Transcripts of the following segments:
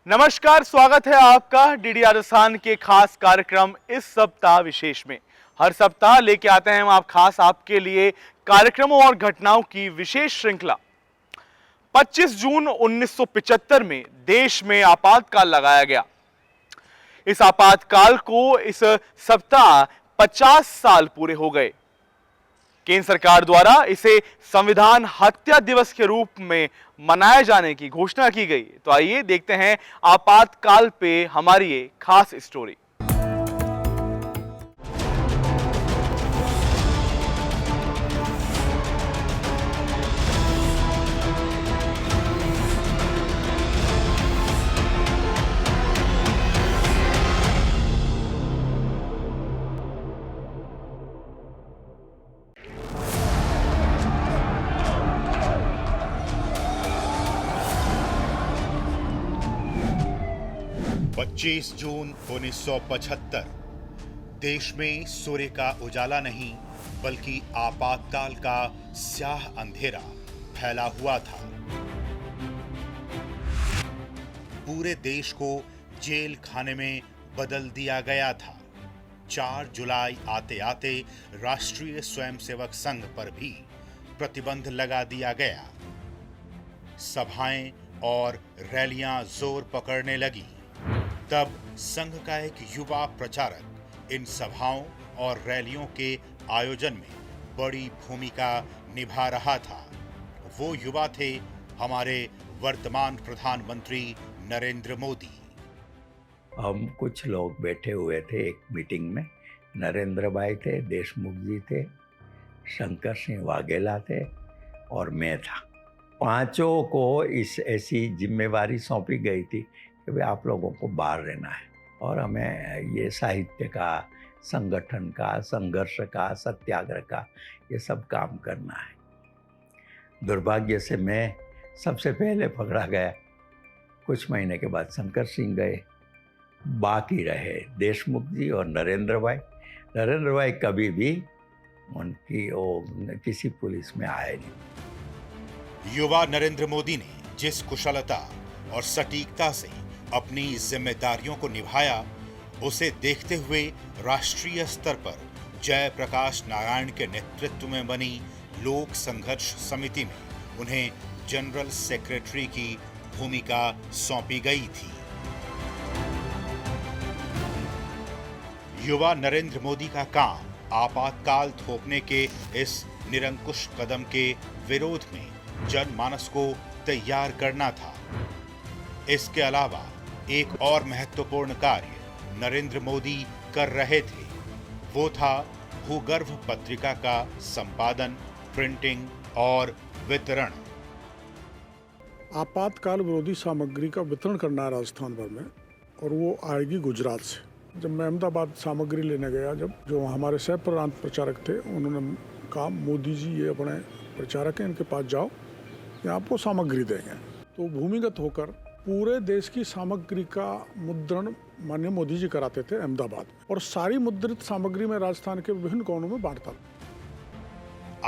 नमस्कार, स्वागत है आपका डीडी राजस्थान के खास कार्यक्रम इस सप्ताह विशेष में। हर सप्ताह लेके आते हैं हम खास आपके लिए कार्यक्रमों और घटनाओं की विशेष श्रृंखला। 25 जून 1975 में देश में आपातकाल लगाया गया। इस आपातकाल को इस सप्ताह 50 साल पूरे हो गए। केंद्र सरकार द्वारा इसे संविधान हत्या दिवस के रूप में मनाए जाने की घोषणा की गई। तो आइए देखते हैं आपातकाल पे हमारी ये खास स्टोरी। पच्चीस जून 1975 देश में सूर्य का उजाला नहीं बल्कि आपातकाल का स्याह अंधेरा फैला हुआ था। पूरे देश को जेल खाने में बदल दिया गया था। 4 जुलाई आते आते राष्ट्रीय स्वयंसेवक संघ पर भी प्रतिबंध लगा दिया गया। सभाएं और रैलियां जोर पकड़ने लगी। तब संघ का एक युवा प्रचारक इन सभाओं और रैलियों के आयोजन में बड़ी भूमिका निभा रहा था। वो युवा थे हमारे वर्तमान प्रधानमंत्री नरेंद्र मोदी। हम कुछ लोग बैठे हुए थे एक मीटिंग में। नरेंद्र भाई थे, देशमुख जी थे, शंकर सिंह वाघेला थे और मैं था। पांचों को इस ऐसी जिम्मेवारी सौंपी गई थी कि भाई आप लोगों को बाहर रहना है और हमें ये साहित्य का, संगठन का, संघर्ष का, सत्याग्रह का ये सब काम करना है। दुर्भाग्य से मैं सबसे पहले पकड़ा गया। कुछ महीने के बाद शंकर सिंह गए, बाकी रहे देशमुख जी और नरेंद्र भाई। नरेंद्र भाई कभी भी किसी पुलिस में आए नहीं। युवा नरेंद्र मोदी ने जिस कुशलता और सटीकता से अपनी जिम्मेदारियों को निभाया, उसे देखते हुए राष्ट्रीय स्तर पर जयप्रकाश नारायण के नेतृत्व में बनी लोक संघर्ष समिति में उन्हें जनरल सेक्रेटरी की भूमिका सौंपी गई थी। युवा नरेंद्र मोदी का काम आपातकाल थोपने के इस निरंकुश कदम के विरोध में जनमानस को तैयार करना था। इसके अलावा एक और महत्वपूर्ण कार्य नरेंद्र मोदी कर रहे थे। वो था भूगर्भ पत्रिका का संपादन, प्रिंटिंग और वितरण। आपातकाल विरोधी सामग्री का वितरण करना है राजस्थान भर में, और वो आएगी गुजरात से। जब मैं अहमदाबाद सामग्री लेने गया, जब जो हमारे सह प्रांत प्रचारक थे, उन्होंने कहा मोदी जी ये अपने प्रचारक हैं, इनके पास जाओ, ये आपको सामग्री देंगे। तो भूमिगत होकर पूरे देश की सामग्री का मुद्रण माननीय मोदी जी कराते थे अहमदाबाद में, और सारी मुद्रित सामग्री में राजस्थान के विभिन्न कोनों में बांटता था।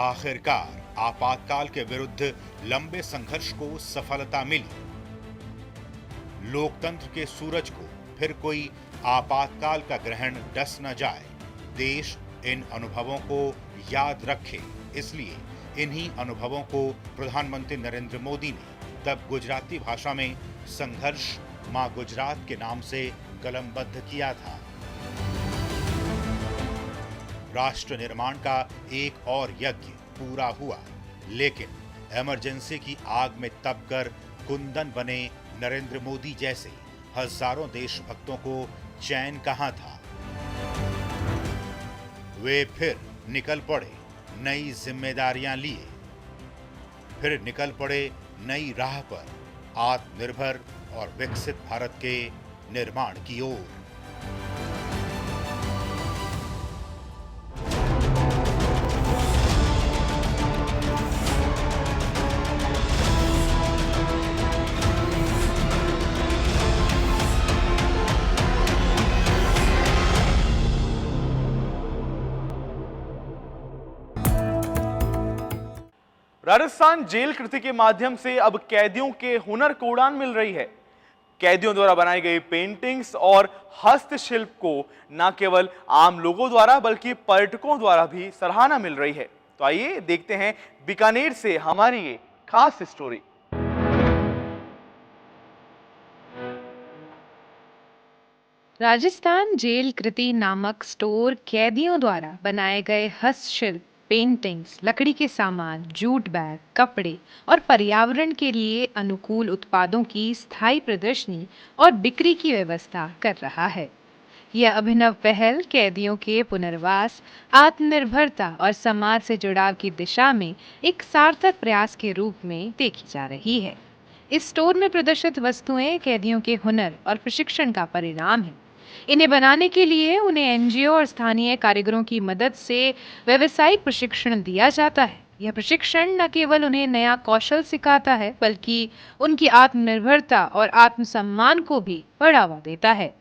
आखिरकार आपातकाल के विरुद्ध लंबे संघर्ष को सफलता मिली। लोकतंत्र के सूरज को फिर कोई आपातकाल का ग्रहण डस न जाए। देश इन अनुभवों को याद रखे, इसलिए इन्हीं अनुभवों को प्रधानमंत्री नरेंद्र मोदी ने तब गुजराती भाषा में संघर्ष मां गुजरात के नाम से कलमबद्ध किया था। राष्ट्र निर्माण का एक और यज्ञ पूरा हुआ, लेकिन इमरजेंसी की आग में तपकर कुंदन बने नरेंद्र मोदी जैसे हजारों देशभक्तों को चैन कहां था। वे फिर निकल पड़े नई जिम्मेदारियां लिए, फिर निकल पड़े नई राह पर आत्मनिर्भर और विकसित भारत के निर्माण की ओर। राजस्थान जेल कृति के माध्यम से अब कैदियों के हुनर को उड़ान मिल रही है। कैदियों द्वारा बनाई गई पेंटिंग्स और हस्तशिल्प को न केवल आम लोगों द्वारा बल्कि पर्यटकों द्वारा भी सराहना मिल रही है। तो आइए देखते हैं बीकानेर से हमारी ये खास स्टोरी। राजस्थान जेल कृति नामक स्टोर कैदियों द्वारा बनाए गए हस्तशिल्प, पेंटिंग्स, लकड़ी के सामान, जूट बैग, कपड़े और पर्यावरण के लिए अनुकूल उत्पादों की स्थायी प्रदर्शनी और बिक्री की व्यवस्था कर रहा है। यह अभिनव पहल कैदियों के पुनर्वास, आत्मनिर्भरता और समाज से जुड़ाव की दिशा में एक सार्थक प्रयास के रूप में देखी जा रही है। इस स्टोर में प्रदर्शित वस्तुएं कैदियों के हुनर और प्रशिक्षण का परिणाम है। इन्हें बनाने के लिए उन्हें एनजीओ और स्थानीय कारीगरों की मदद से व्यावसायिक प्रशिक्षण दिया जाता है। यह प्रशिक्षण न केवल उन्हें नया कौशल सिखाता है बल्कि उनकी आत्मनिर्भरता और आत्मसम्मान को भी बढ़ावा देता है।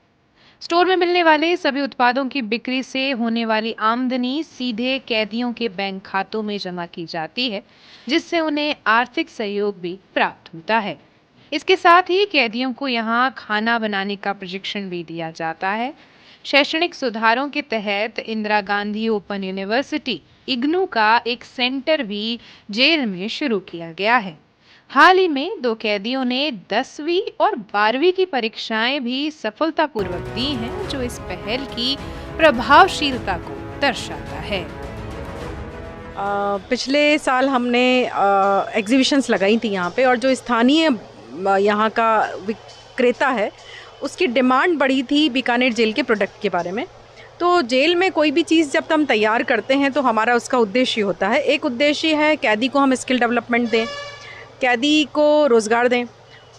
स्टोर में मिलने वाले सभी उत्पादों की बिक्री से होने वाली आमदनी सीधे कैदियों के बैंक खातों में जमा की जाती है, जिससे उन्हें आर्थिक सहयोग भी प्राप्त होता है। इसके साथ ही कैदियों को यहाँ खाना बनाने का प्रशिक्षण भी दिया जाता है। शैक्षणिक सुधारों के तहत इंदिरा गांधी ओपन यूनिवर्सिटी इग्नू का एक सेंटर भी जेल में शुरू किया गया है। हाल ही में 2 कैदियों ने 10वीं और 12वीं की परीक्षाएं भी सफलतापूर्वक दी हैं, जो इस पहल की प्रभावशीलता को दर्शाता है। पिछले साल हमने एग्जीबिशंस लगाई थी यहाँ पे, और जो स्थानीय यहाँ का विक्रेता है उसकी डिमांड बढ़ी थी बीकानेर जेल के प्रोडक्ट के बारे में। तो जेल में कोई भी चीज़ जब हम तैयार करते हैं तो हमारा उसका उद्देश्य होता है। एक उद्देश्य है कैदी को हम स्किल डेवलपमेंट दें, कैदी को रोज़गार दें,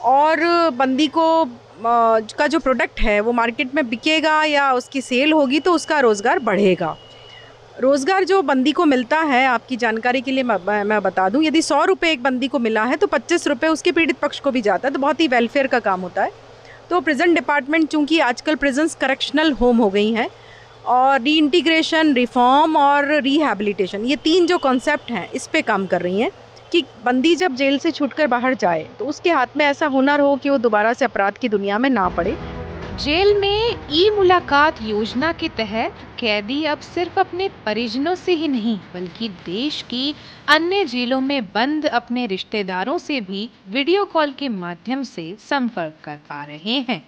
और बंदी को का जो प्रोडक्ट है वो मार्केट में बिकेगा या उसकी सेल होगी तो उसका रोज़गार बढ़ेगा। रोज़गार जो बंदी को मिलता है, आपकी जानकारी के लिए मैं बता दूं, यदि 100 रुपये एक बंदी को मिला है तो 25 रुपये उसके पीड़ित पक्ष को भी जाता है। तो बहुत ही वेलफेयर का काम होता है। तो प्रिजन डिपार्टमेंट, चूँकि आजकल प्रिजन्स करेक्शनल होम हो गई हैं, और रीइंटीग्रेशन, रिफॉर्म और रिहैबिलिटेशन, ये 3 जो कॉन्सेप्ट हैं इस पे काम कर रही हैं कि बंदी जब जेल से छूटकर बाहर जाए तो उसके हाथ में ऐसा हुनर हो कि वो दोबारा से अपराध की दुनिया में ना पड़े। जेल में ई मुलाकात योजना के तहत कैदी अब सिर्फ अपने परिजनों से ही नहीं बल्कि देश की अन्य जेलों में बंद अपने रिश्तेदारों से भी वीडियो कॉल के माध्यम से संपर्क कर पा रहे हैं।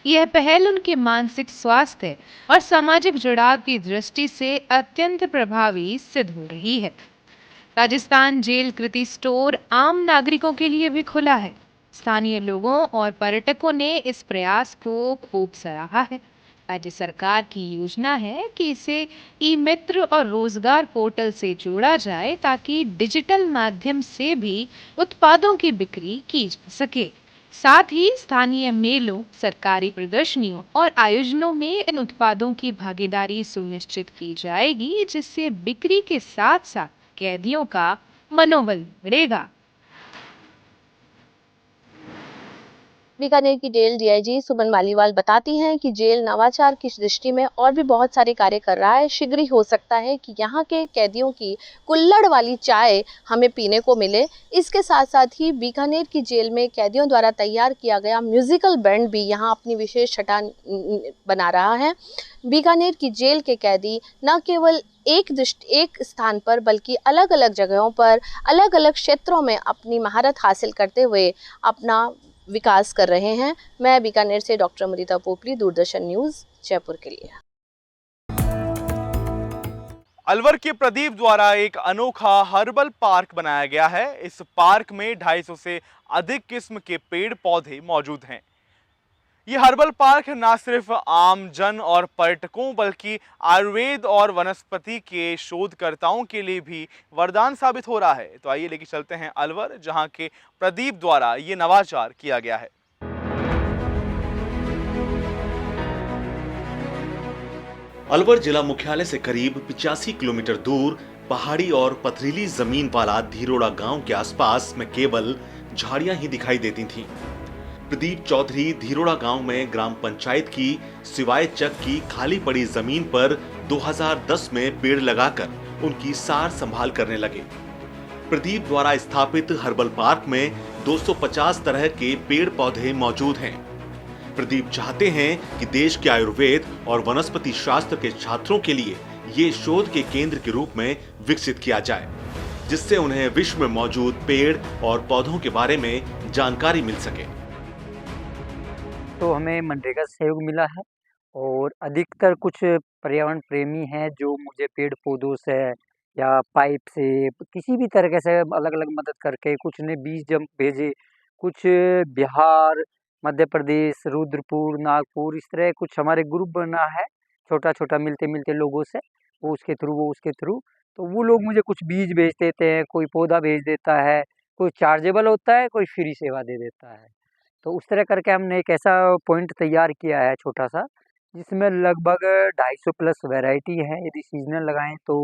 यह पहल उनके मानसिक स्वास्थ्य और सामाजिक जुड़ाव की दृष्टि से अत्यंत प्रभावी सिद्ध हो रही है। राजस्थान जेल कृति स्टोर आम नागरिकों के लिए भी खुला है। स्थानीय लोगों और पर्यटकों ने इस प्रयास को खूब सराहा है। राज्य सरकार की योजना है कि इसे ई मित्र और रोजगार पोर्टल से जोड़ा जाए ताकि डिजिटल माध्यम से भी उत्पादों की बिक्री की जा सके। साथ ही स्थानीय मेलों, सरकारी प्रदर्शनियों और आयोजनों में इन उत्पादों की भागीदारी सुनिश्चित की जाएगी, जिससे बिक्री के साथ साथ कैदियों का मनोबल बढ़ेगा। बीकानेर की जेल डीआईजी सुमन मालीवाल बताती हैं कि जेल नवाचार की दृष्टि में और भी बहुत सारे कार्य कर रहा है। शीघ्र ही हो सकता है कि यहाँ के कैदियों की कुल्हड़ वाली चाय हमें पीने को मिले। इसके साथ साथ ही बीकानेर की जेल में कैदियों द्वारा तैयार किया गया म्यूजिकल बैंड भी यहाँ अपनी विशेष छटा बना रहा है। बीकानेर की जेल के कैदी न केवल एक स्थान पर बल्कि अलग अलग जगहों पर, अलग अलग क्षेत्रों में अपनी महारत हासिल करते हुए अपना विकास कर रहे हैं। मैं बीकानेर से डॉक्टर अमृता पोपली, दूरदर्शन न्यूज, जयपुर के लिए। अलवर के प्रदीप द्वारा एक अनोखा हर्बल पार्क बनाया गया है। इस पार्क में 250 से अधिक किस्म के पेड़ पौधे मौजूद हैं। ये हर्बल पार्क न सिर्फ आम जन और पर्यटकों बल्कि आयुर्वेद और वनस्पति के शोधकर्ताओं के लिए भी वरदान साबित हो रहा है। तो आइए लेके चलते हैं अलवर, जहां के प्रदीप द्वारा ये नवाचार किया गया है। अलवर जिला मुख्यालय से करीब 85 किलोमीटर दूर पहाड़ी और पथरीली जमीन वाला धीरोड़ा गांव के आसपास में केवल झाड़ियां ही दिखाई देती थीं। प्रदीप चौधरी धीरोड़ा गांव में ग्राम पंचायत की सिवाय चक की खाली पड़ी जमीन पर 2010 में पेड़ लगाकर उनकी सार संभाल करने लगे। प्रदीप द्वारा स्थापित हर्बल पार्क में 250 तरह के पेड़ पौधे मौजूद हैं। प्रदीप चाहते हैं कि देश के आयुर्वेद और वनस्पति शास्त्र के छात्रों के लिए ये शोध के केंद्र के रूप में विकसित किया जाए, जिससे उन्हें विश्व में मौजूद पेड़ और पौधों के बारे में जानकारी मिल सके। तो हमें मनरेगा से सहयोग मिला है और अधिकतर कुछ पर्यावरण प्रेमी हैं जो मुझे पेड़ पौधों से या पाइप से किसी भी तरीके से अलग अलग मदद करके कुछ ने बीज जम भेजे, कुछ बिहार, मध्य प्रदेश, रुद्रपुर, नागपुर, इस तरह कुछ हमारे ग्रुप बना है छोटा छोटा मिलते मिलते लोगों से, वो उसके थ्रू तो वो लोग मुझे कुछ बीज भेज देते हैं, कोई पौधा भेज देता है, कोई चार्जेबल होता है, कोई फ्री सेवा दे देता है। तो उस तरह करके हमने एक ऐसा पॉइंट तैयार किया है छोटा सा, जिसमें लगभग 250 प्लस वैरायटी है। यदि सीजनल लगाएं तो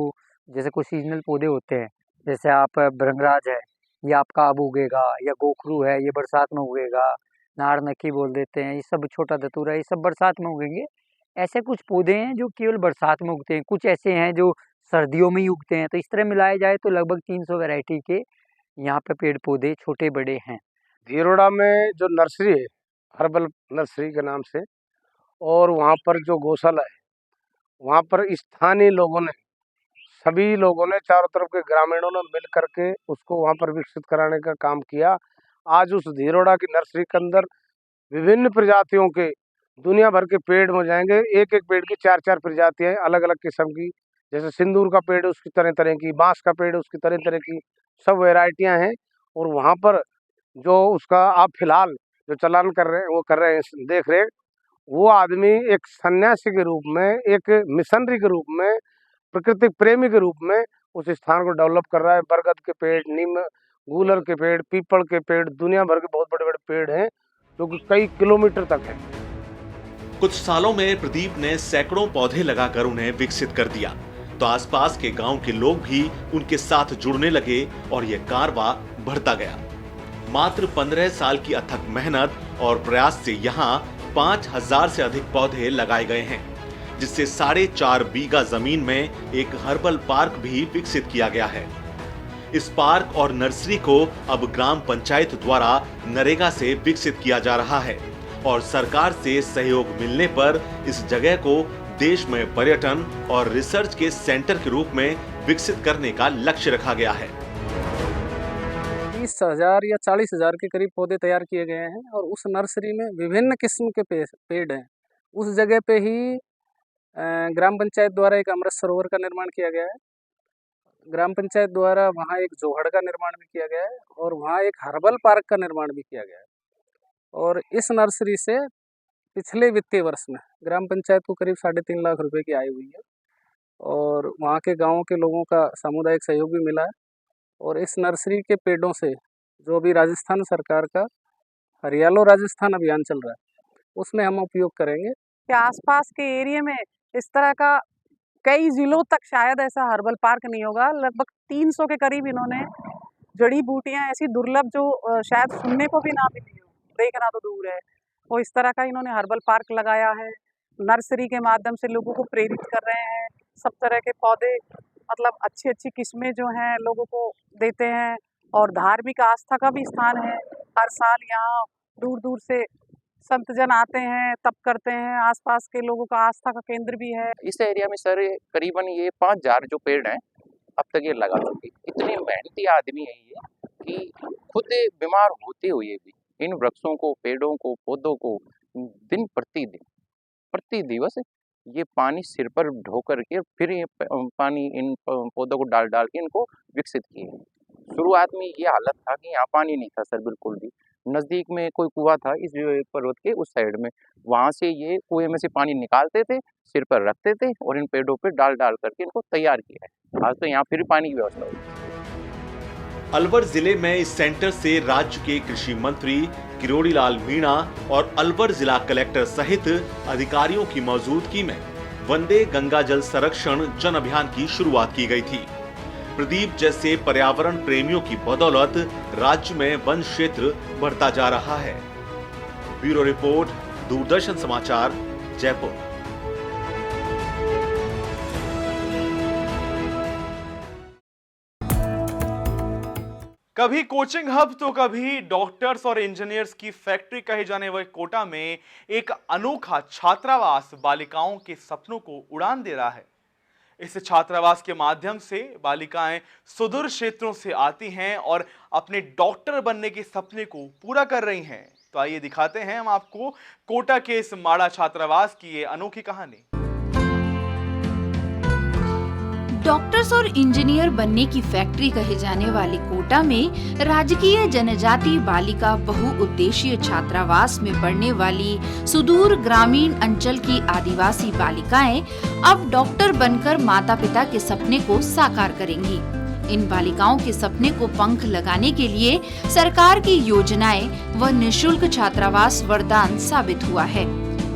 जैसे कोई सीजनल पौधे होते हैं, जैसे आप भृंगराज है, ये आपका अब उगेगा, या गोखरू है, ये बरसात में उगेगा, नारनकी बोल देते हैं, ये सब छोटा धतूरा, ये सब बरसात में उगेंगे। ऐसे कुछ पौधे हैं जो केवल बरसात में उगते हैं, कुछ ऐसे हैं जो सर्दियों में ही उगते हैं। तो इस तरह मिलाया जाए तो लगभग 300 वैरायटी के यहाँ पे पेड़ पौधे छोटे बड़े हैं। धीरोड़ा में जो नर्सरी है, हर्बल नर्सरी के नाम से, और वहाँ पर जो गौशाला है, वहाँ पर स्थानीय लोगों ने, सभी लोगों ने, चारों तरफ के ग्रामीणों ने मिल करके उसको वहाँ पर विकसित कराने का काम किया। आज उस धीरोड़ा की नर्सरी के अंदर विभिन्न प्रजातियों के दुनिया भर के पेड़ हो जाएंगे। एक एक पेड़ की 4-4 प्रजातियाँ अलग अलग किस्म की, जैसे सिंदूर का पेड़ उसकी तरह तरह की, बांस का पेड़ उसकी तरह तरह की, सब वैरायटियाँ हैं। और वहाँ पर जो उसका आप फिलहाल जो चलान कर रहे हैं, वो कर रहे हैं देख रेख, वो आदमी एक सन्यासी के रूप में, एक मिशनरी के रूप में, प्रकृति प्रेमी के रूप में उस स्थान को डेवलप कर रहा है। बरगद के पेड़, नीम, गूलर के पेड़, पीपल के पेड़, दुनिया भर के बहुत बड़े बड़े पेड़ हैं जो कि कई किलोमीटर तक है। कुछ सालों में प्रदीप ने सैकड़ों पौधे लगाकर उन्हें विकसित कर दिया, तो आसपास के गांव के लोग भी उनके साथ जुड़ने लगे और यह कारवां बढ़ता गया। मात्र 15 साल की अथक मेहनत और प्रयास से यहाँ 5000 से अधिक पौधे लगाए गए हैं, जिससे 4.5 बीघा जमीन में एक हर्बल पार्क भी विकसित किया गया है। इस पार्क और नर्सरी को अब ग्राम पंचायत द्वारा नरेगा से विकसित किया जा रहा है और सरकार से सहयोग मिलने पर इस जगह को देश में पर्यटन और रिसर्च के सेंटर के रूप में विकसित करने का लक्ष्य रखा गया है। 30,000 या 40,000 के करीब पौधे तैयार किए गए हैं और उस नर्सरी में विभिन्न किस्म के पेड़ हैं। उस जगह पे ही ग्राम पंचायत द्वारा एक अमृत सरोवर का निर्माण किया गया है। ग्राम पंचायत द्वारा वहाँ एक जोहड़ का निर्माण भी किया गया है और वहाँ एक हर्बल पार्क का निर्माण भी किया गया है। और इस नर्सरी से पिछले वित्तीय वर्ष में ग्राम पंचायत को करीब 3.5 लाख रुपए की आय हुई है और वहाँ के गाँव के लोगों का सामुदायिक सहयोग भी मिला है। और इस नर्सरी के पेड़ों से जो अभी राजस्थान सरकार का हरियालो राजस्थान अभियान चल रहा है, उसमें हम उपयोग करेंगे कि आसपास के एरिया में इस तरह का कई जिलों तक शायद ऐसा हर्बल पार्क नहीं होगा। लगभग 300 के करीब इन्होंने जड़ी बूटियां ऐसी दुर्लभ जो शायद सुनने को भी ना मिली हो, देखना तो दूर है, वो इस तरह का इन्होंने हर्बल पार्क लगाया है। नर्सरी के माध्यम से लोगों को प्रेरित कर रहे हैं, सब तरह के पौधे, मतलब अच्छी अच्छी किस्में जो हैं लोगों को देते हैं। और धार्मिक आस्था का भी स्थान है। हर साल यहाँ दूर दूर से संतजन आते हैं, तप करते हैं। आसपास के लोगों का आस्था का केंद्र भी है। इस एरिया में सर करीबन ये 5000 जो पेड़ हैं अब तक ये लगा चुके। इतने मेहनती आदमी है ये कि खुद बीमार होते हुए भी इन वृक्षों को, पेड़ों को, पौधों को दिन प्रति दिवस ये पानी सिर पर ढो करके फिर ये पानी इन पौधों को डाल के इनको विकसित किए। शुरुआत में ये हालत था कि यहाँ पानी नहीं था सर, बिल्कुल भी। नज़दीक में कोई कुआं था इस पर्वत के उस साइड में, वहाँ से ये कुएं में से पानी निकालते थे, सिर पर रखते थे और इन पेड़ों पे डाल करके इनको तैयार किया है। आज तो यहाँ फिर पानी की व्यवस्था होगी। अलवर जिले में इस सेंटर से राज्य के कृषि मंत्री किरोड़ी लाल मीणा और अलवर जिला कलेक्टर सहित अधिकारियों की मौजूदगी में वंदे गंगा जल संरक्षण जन अभियान की शुरुआत की गई थी। प्रदीप जैसे पर्यावरण प्रेमियों की बदौलत राज्य में वन क्षेत्र बढ़ता जा रहा है। ब्यूरो रिपोर्ट, दूरदर्शन समाचार, जयपुर। कभी कोचिंग हब तो कभी डॉक्टर्स और इंजीनियर्स की फैक्ट्री कहे जाने वाले कोटा में एक अनोखा छात्रावास बालिकाओं के सपनों को उड़ान दे रहा है। इस छात्रावास के माध्यम से बालिकाएं सुदूर क्षेत्रों से आती हैं और अपने डॉक्टर बनने के सपने को पूरा कर रही हैं। तो आइए दिखाते हैं हम आपको कोटा के इस माड़ा छात्रावास की ये अनोखी कहानी। डॉक्टर्स और इंजीनियर बनने की फैक्ट्री कहे जाने वाले कोटा में राजकीय जनजाति बालिका बहुउद्देशीय छात्रावास में पढ़ने वाली सुदूर ग्रामीण अंचल की आदिवासी बालिकाएं अब डॉक्टर बनकर माता पिता के सपने को साकार करेंगी। इन बालिकाओं के सपने को पंख लगाने के लिए सरकार की योजनाएं व निःशुल्क छात्रावास वरदान साबित हुआ है।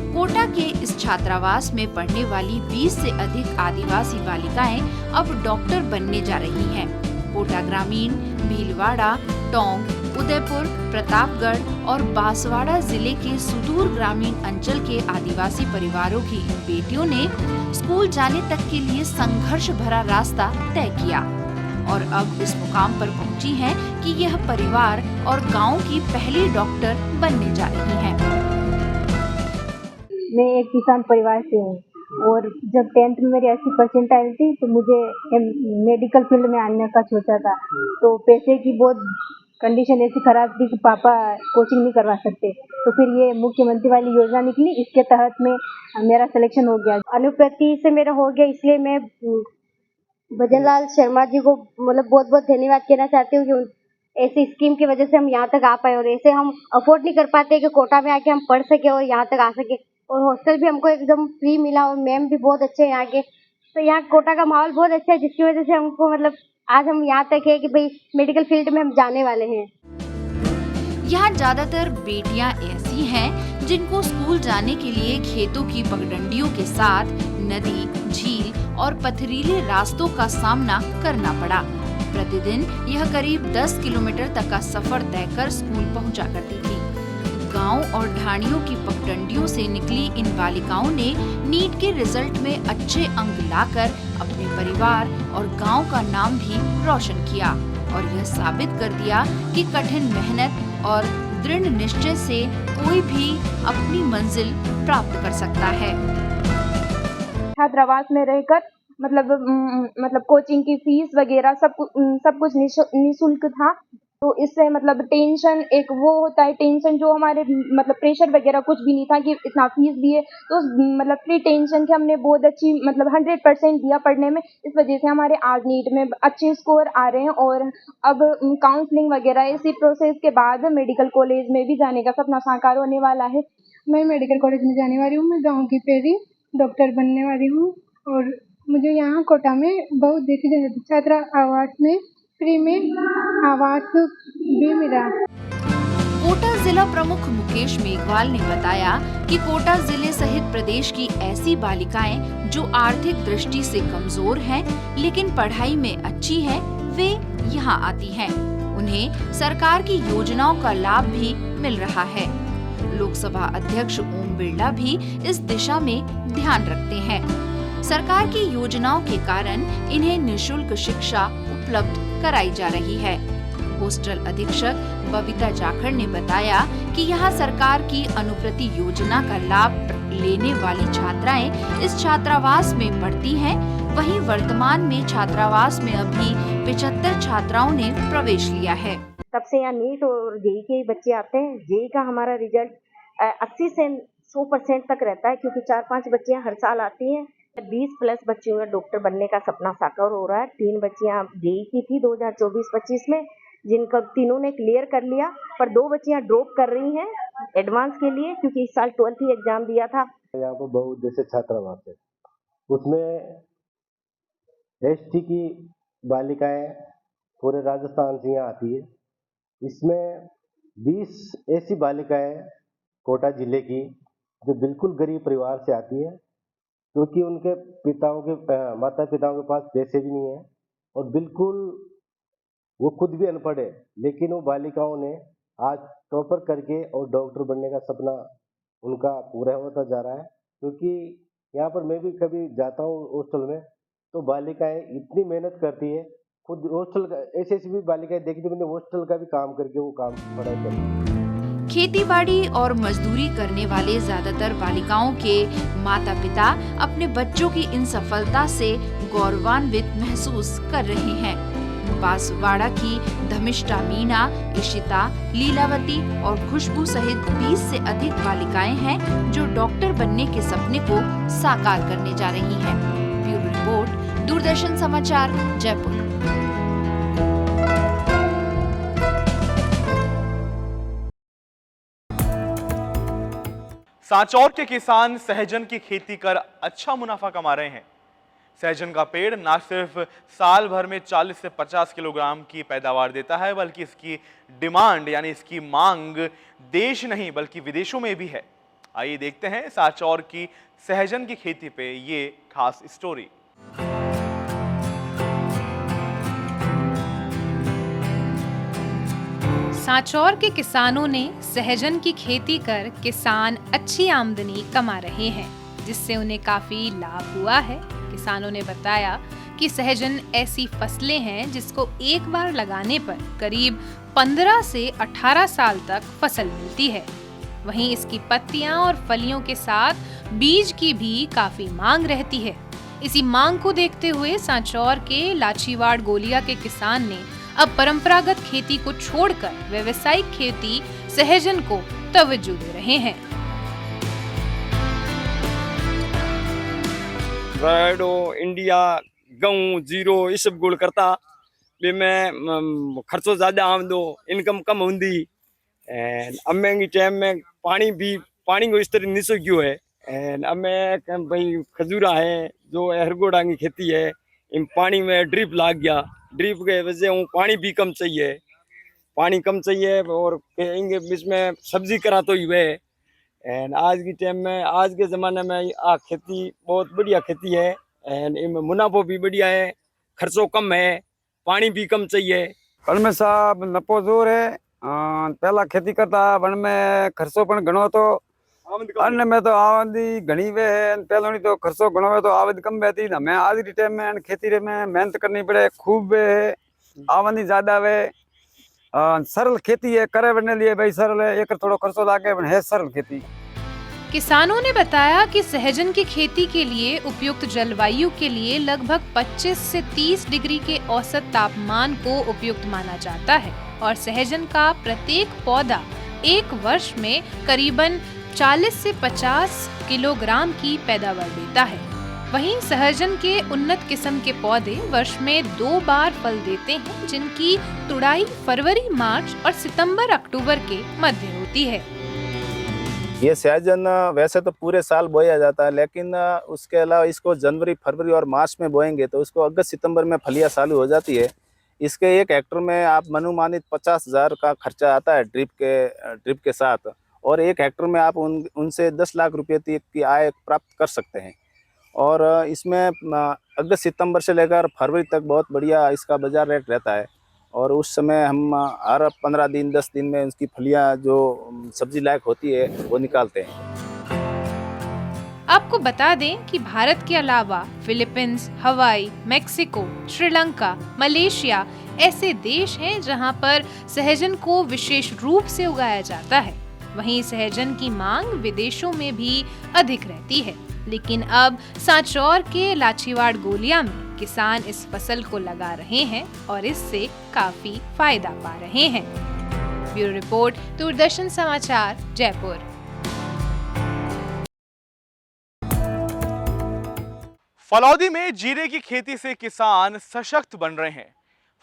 कोटा के इस छात्रावास में पढ़ने वाली 20 से अधिक आदिवासी बालिकाएं अब डॉक्टर बनने जा रही हैं। कोटा ग्रामीण, भीलवाड़ा, टोंक, उदयपुर, प्रतापगढ़ और बांसवाड़ा जिले के सुदूर ग्रामीण अंचल के आदिवासी परिवारों की इन बेटियों ने स्कूल जाने तक के लिए संघर्ष भरा रास्ता तय किया और अब इस मुकाम पर पहुंची हैं कि यह परिवार और गांव की पहली डॉक्टर बनने जा रही हैं। मैं एक किसान परिवार से हूँ और जब 10th में मेरी 80% आई थी तो मुझे मेडिकल फील्ड में आने का सोचा था। तो पैसे की बहुत कंडीशन ऐसी खराब थी कि पापा कोचिंग नहीं करवा सकते। तो फिर ये मुख्यमंत्री वाली योजना निकली, इसके तहत में मेरा सिलेक्शन हो गया। अनुप्रति से मेरा हो गया, इसलिए मैं भजनलाल शर्मा जी को मतलब बहुत बहुत धन्यवाद कहना चाहती हूँ कि ऐसी स्कीम की वजह से हम यहाँ तक आ पाए। और ऐसे हम अफोर्ड नहीं कर पाते कि कोटा में आके हम पढ़ सके और यहाँ तक आ सके। और हॉस्टल भी हमको एकदम फ्री मिला और मैम भी बहुत अच्छे हैं यहाँ के। तो यहाँ कोटा का माहौल बहुत अच्छा है, जिसकी वजह से हमको मतलब आज हम यहाँ तक है कि भाई मेडिकल फील्ड में हम जाने वाले हैं। यहाँ ज्यादातर बेटियां ऐसी हैं जिनको स्कूल जाने के लिए खेतों की पगडंडियों के साथ नदी, झील और पथरीले रास्तों का सामना करना पड़ा। प्रतिदिन यह करीब 10 किलोमीटर तक का सफर तय कर स्कूल पहुंचा करती थी। गांव और ढाणियों की पगडंडियों से निकली इन बालिकाओं ने नीट के रिजल्ट में अच्छे अंक लाकर अपने परिवार और गांव का नाम भी रोशन किया और यह साबित कर दिया कि कठिन मेहनत और दृढ़ निश्चय से कोई भी अपनी मंजिल प्राप्त कर सकता है। छात्रावास में रहकर मतलब कोचिंग की फीस वगैरह सब कुछ निःशुल्क था। तो इससे मतलब टेंशन एक वो होता है, टेंशन जो हमारे मतलब प्रेशर वगैरह कुछ भी नहीं था कि इतना फीस दिए। तो मतलब फ्री टेंशन के हमने बहुत अच्छी मतलब 100% दिया पढ़ने में। इस वजह से हमारे आज नीट में अच्छे स्कोर आ रहे हैं और अब काउंसलिंग वगैरह इसी प्रोसेस के बाद मेडिकल कॉलेज में भी जाने का सपना साकार होने वाला है। मैं मेडिकल कॉलेज में जाने वाली हूँ। मैं गाँव की पहली डॉक्टर बनने वाली हूँ और मुझे यहाँ कोटा में बहुउद्देशीय छात्रा आवास में फ्री में आवास भी मिला। कोटा जिला प्रमुख मुकेश मेघवाल ने बताया कि कोटा जिले सहित प्रदेश की ऐसी बालिकाएं जो आर्थिक दृष्टि से कमजोर हैं लेकिन पढ़ाई में अच्छी हैं, वे यहाँ आती हैं। उन्हें सरकार की योजनाओं का लाभ भी मिल रहा है। लोकसभा अध्यक्ष ओम बिरला भी इस दिशा में ध्यान रखते हैं। सरकार की योजनाओं के कारण इन्हें निःशुल्क शिक्षा उपलब्ध कराई जा रही है। हॉस्टल अधीक्षक बबीता जाखड़ ने बताया कि यहाँ सरकार की अनुप्रति योजना का लाभ लेने वाली छात्राएं इस छात्रावास में पढ़ती हैं। वहीं वर्तमान में छात्रावास में अभी 75 छात्राओं ने प्रवेश लिया है। तब से यहाँ नीट और जेई के बच्चे आते हैं। जेई का हमारा रिजल्ट 80 से 100% तक रहता है, क्योंकि 4-5 बच्चियाँ हर साल आती हैं। 20+ बच्चियों का डॉक्टर बनने का सपना साकार हो रहा है। 3 बच्चियां जेई की थी 2024-25 में, जिनका तीनों ने क्लियर कर लिया, पर 2 बच्चियां ड्रॉप कर रही हैं एडवांस के लिए, क्योंकि इस साल 12th ही एग्जाम दिया था। यहाँ पर बहुउद्देशीय छात्रावास है, उसमें एसटी की बालिकाएं पूरे राजस्थान से यहाँ आती है। इसमें 20 ऐसी बालिकाएं कोटा जिले की जो बिल्कुल गरीब परिवार से आती है, क्योंकि उनके माता पिताओं के पास पैसे भी नहीं है और बिल्कुल वो खुद भी अनपढ़ है, लेकिन वो बालिकाओं ने आज टॉपर करके और डॉक्टर बनने का सपना उनका पूरा होता जा रहा है। क्योंकि यहाँ पर मैं भी कभी जाता हूँ हॉस्टल में, तो बालिकाएं इतनी मेहनत करती है, खुद हॉस्टल का ऐसी भी बालिकाएं देखी थी, मैंने हॉस्टल का भी काम करके वो काम पढ़ाई करी। खेतीबाड़ी और मजदूरी करने वाले ज्यादातर बालिकाओं के माता-पिता अपने बच्चों की इन सफलता से गौरवान्वित महसूस कर रहे हैं। बांसवाड़ा की धमिष्ठा मीना, इशिता, लीलावती और खुशबू सहित 20 से अधिक बालिकाएं हैं जो डॉक्टर बनने के सपने को साकार करने जा रही हैं। ब्यूरो रिपोर्ट, दूरदर्शन समाचार, जयपुर। सांचौर के किसान सहजन की खेती कर अच्छा मुनाफा कमा रहे हैं। सहजन का पेड़ न सिर्फ साल भर में 40 से 50 किलोग्राम की पैदावार देता है, बल्कि इसकी डिमांड यानी इसकी मांग देश नहीं बल्कि विदेशों में भी है। आइए देखते हैं सांचौर की सहजन की खेती पे ये खास स्टोरी। सांचौर के किसानों ने सहजन की खेती कर किसान अच्छी आमदनी कमा रहे हैं, जिससे उन्हें काफी लाभ हुआ है। किसानों ने बताया कि सहजन ऐसी फसलें हैं जिसको एक बार लगाने पर करीब 15 से 18 साल तक फसल मिलती है। वहीं इसकी पत्तियां और फलियों के साथ बीज की भी काफी मांग रहती है। इसी मांग को देखते हुए सांचौर के लाचीवाड़ गोलिया के किसान ने अब परंपरागत खेती को छोड़कर व्यावसायिक खेती सहजन को तवज्जो दे रहे हैं। रायडो, इंडिया, गेहूं, जीरो ये सब गुड़ करता भी मैं खर्चो ज्यादा आमदो, इनकम कम होंदी। अब मैं टाइम में पानी को इस तरह निसो क्यों है। अब मैं भाई खजूरा है जो हरगोड़ा की खेती है, इन पानी में ड्रिप लाग गया। ड्रिप के वजह से पानी भी कम चाहिए और इनके बीच में सब्जी करा तो ही है। एंड आज की टाइम में, आज के ज़माने में आ खेती बहुत बढ़िया खेती है। एंड इनमें मुनाफो भी बढ़िया है, खर्चो कम है, पानी भी कम चाहिए। पण में साहब नफो जोर है। पहला खेती करता वन में खर्चो पण घणो तो, अन्न में तो आवदी घणी वे है। पहले तो खर्चो घणो है तो आवद कम रहती। हमें आज की टाइम में खेती में मेहनत करनी पड़े, खूब वे आवदी ज्यादा वे। सरल खेती है, करे बनने लिए भाई सरल है, एक थोड़ा खर्चो लागे है सरल खेती। किसानों ने बताया कि सहजन की खेती के लिए उपयुक्त जलवायु के लिए लगभग 25 से 30 डिग्री के औसत तापमान को उपयुक्त माना जाता है और सहजन का प्रत्येक पौधा एक वर्ष में करीबन 40 से 50 किलोग्राम की पैदावार देता है। वहीं सहजन के उन्नत किस्म के पौधे वर्ष में 2 बार फल देते हैं, जिनकी तुड़ाई फरवरी, मार्च और सितंबर, अक्टूबर के मध्य होती है। ये सहजन वैसे तो पूरे साल बोया जाता है, लेकिन उसके अलावा इसको जनवरी, फरवरी और मार्च में बोएंगे तो उसको अगस्त, सितंबर में फलियां चालू हो जाती है। इसके 1 हेक्टर में आप अनुमानित 50,000 का खर्चा आता है ड्रिप के साथ, और 1 हेक्टर में आप उनसे 10 लाख रुपये तक की आय प्राप्त कर सकते हैं। और इसमें अगस्त, सितंबर से लेकर फरवरी तक बहुत बढ़िया इसका बाजार रेट रहता है, और उस समय हम हर 15 दिन 10 दिन में उसकी फलियां जो सब्जी लायक होती है वो निकालते हैं। आपको बता दें कि भारत के अलावा फिलीपींस, हवाई, मेक्सिको, श्रीलंका, मलेशिया ऐसे देश हैं जहां पर सहजन को विशेष रूप से उगाया जाता है। वहीं सहजन की मांग विदेशों में भी अधिक रहती है, लेकिन अब सांचौर के लाचीवाड़ गोलिया में किसान इस फसल को लगा रहे हैं और इससे काफी फायदा पा रहे हैं। ब्यूरो रिपोर्ट, दूरदर्शन समाचार, जयपुर। फलौदी में जीरे की खेती से किसान सशक्त बन रहे हैं।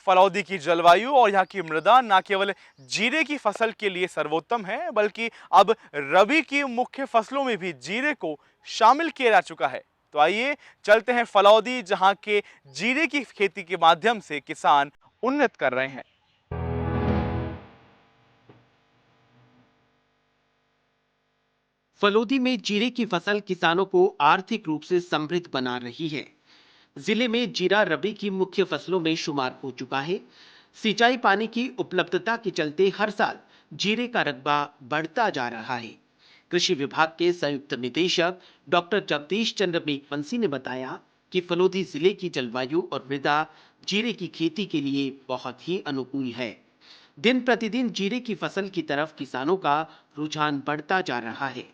फलौदी की जलवायु और यहाँ की मृदा न केवल जीरे की फसल के लिए सर्वोत्तम है, बल्कि अब रबी की मुख्य फसलों में भी जीरे को शामिल किया जा चुका है। तो आइए चलते हैं फलौदी, जहाँ के जीरे की खेती के माध्यम से किसान उन्नत कर रहे हैं। फलौदी में जीरे की फसल किसानों को आर्थिक रूप से समृद्ध बना रही है। जिले में जीरा रबी की मुख्य फसलों में शुमार हो चुका है। सिंचाई पानी की उपलब्धता के चलते हर साल जीरे का रकबा बढ़ता जा रहा है। कृषि विभाग के संयुक्त निदेशक डॉक्टर जगदीश चंद्र मेघवंशी ने बताया कि फलौदी जिले की जलवायु और मृदा जीरे की खेती के लिए बहुत ही अनुकूल है। दिन प्रतिदिन जीरे की फसल की तरफ किसानों का रुझान बढ़ता जा रहा है।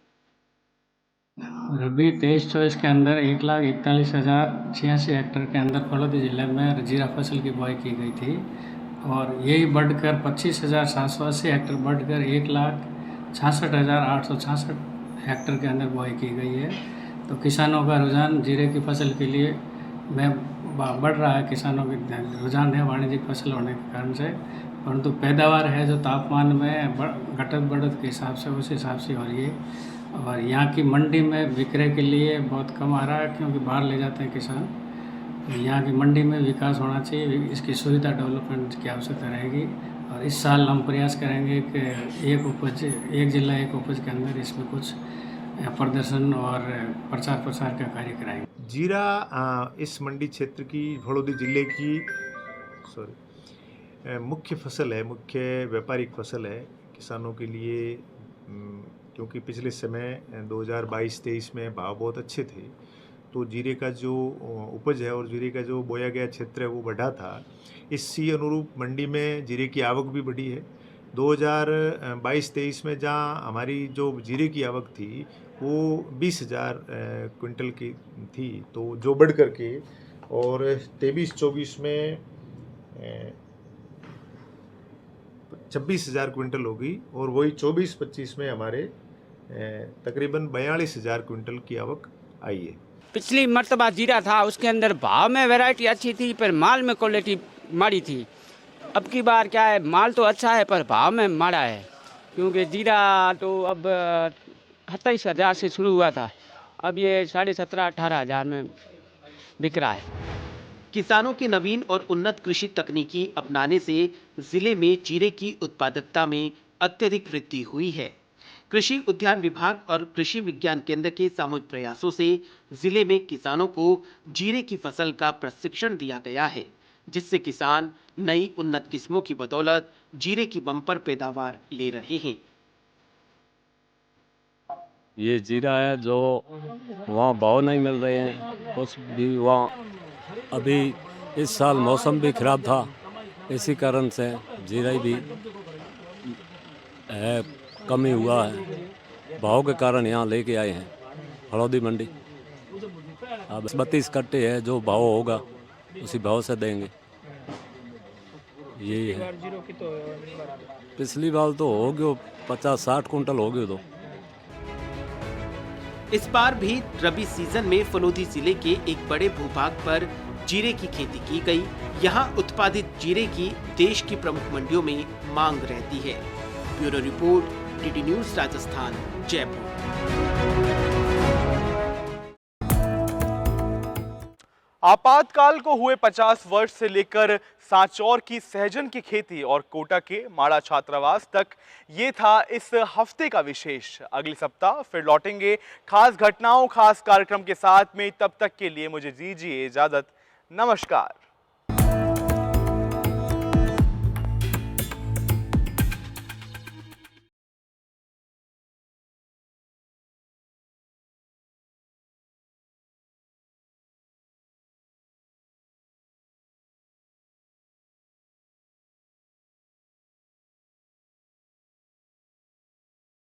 रबी 23-24 के अंदर 1,41,086 हेक्टेयर के अंदर फलोदी जिले में जीरा फसल की बुआई की गई थी और यही बढ़कर 25,780 हेक्टेयर बढ़कर 1,66,866 हेक्टेयर के अंदर बुआई की गई है। तो किसानों का रुझान जीरे की फसल के लिए बढ़ रहा है। किसानों के रुझान है वाणिज्यिक फसल होने के कारण से, परंतु पैदावार है जो तापमान में घटत बढ़त के हिसाब से उस हिसाब से हो रही है और यहाँ की मंडी में विक्रय के लिए बहुत कम आ रहा है क्योंकि बाहर ले जाते हैं किसान। तो यहाँ की मंडी में विकास होना चाहिए, इसकी सुविधा डेवलपमेंट की आवश्यकता रहेगी और इस साल हम प्रयास करेंगे कि एक जिला एक उपज के अंदर इसमें कुछ प्रदर्शन और प्रचार प्रसार का कार्य कराएंगे। जीरा इस मंडी क्षेत्र की फलोदी जिले की मुख्य फसल है, मुख्य व्यापारिक फसल है किसानों के लिए, क्योंकि पिछले समय 2022-23 में भाव बहुत अच्छे थे तो जीरे का जो उपज है और जीरे का जो बोया गया क्षेत्र है वो बढ़ा था। इसी अनुरूप मंडी में जीरे की आवक भी बढ़ी है। 2022-23 में जहाँ हमारी जो जीरे की आवक थी वो 20,000 क्विंटल की थी, तो जो बढ़ करके और 23-24 में 26,000 क्विंटल होगी और वही 24-25 में हमारे तकरीबन 42,000 क्विंटल की आवक आई है। पिछली मर्तबा जीरा था उसके अंदर भाव में वैरायटी अच्छी थी पर माल में क्वालिटी माड़ी थी। अब की बार क्या है, माल तो अच्छा है पर भाव में माड़ा है, क्योंकि जीरा तो अब 27,000 से शुरू हुआ था, अब ये 17,500-18,000 में बिक रहा है। किसानों की नवीन और उन्नत कृषि तकनीकी अपनाने से जिले में जीरे की उत्पादकता में अत्यधिक वृद्धि हुई है। कृषि उद्यान विभाग और कृषि विज्ञान केंद्र के सामूहिक प्रयासों से जिले में किसानों को जीरे की फसल का प्रशिक्षण दिया गया है, जिससे किसान नई उन्नत किस्मों की बदौलत जीरे की बम्पर पैदावार ले रहे हैं। ये जीरा है जो वहाँ भाव नहीं मिल रहे हैं, कुछ भी वहाँ अभी इस साल मौसम भी खराब था, इसी कारण से जीरा भी है कमी हुआ है। भाव के कारण यहाँ लेके आए हैं फलोदी मंडी। अब 32 कट्टे है, जो भाव होगा उसी भाव से देंगे। यही है। पिछली बार तो हो गयो 50-60 कुंटल हो गयो। तो इस बार भी रबी सीजन में फलोदी जिले के एक बड़े भूभाग पर जीरे की खेती की गई। यहाँ उत्पादित जीरे की देश की प्रमुख मंडियों में मांग रहती है। Bureau report, DD news Rajasthan, Jaipur. आपातकाल को हुए 50 वर्ष से लेकर सांचौर की सहजन की खेती और कोटा के माड़ा छात्रावास तक, ये था इस हफ्ते का विशेष। अगले सप्ताह फिर लौटेंगे खास घटनाओं, खास कार्यक्रम के साथ में। तब तक के लिए मुझे दीजिए इजाजत। नमस्कार।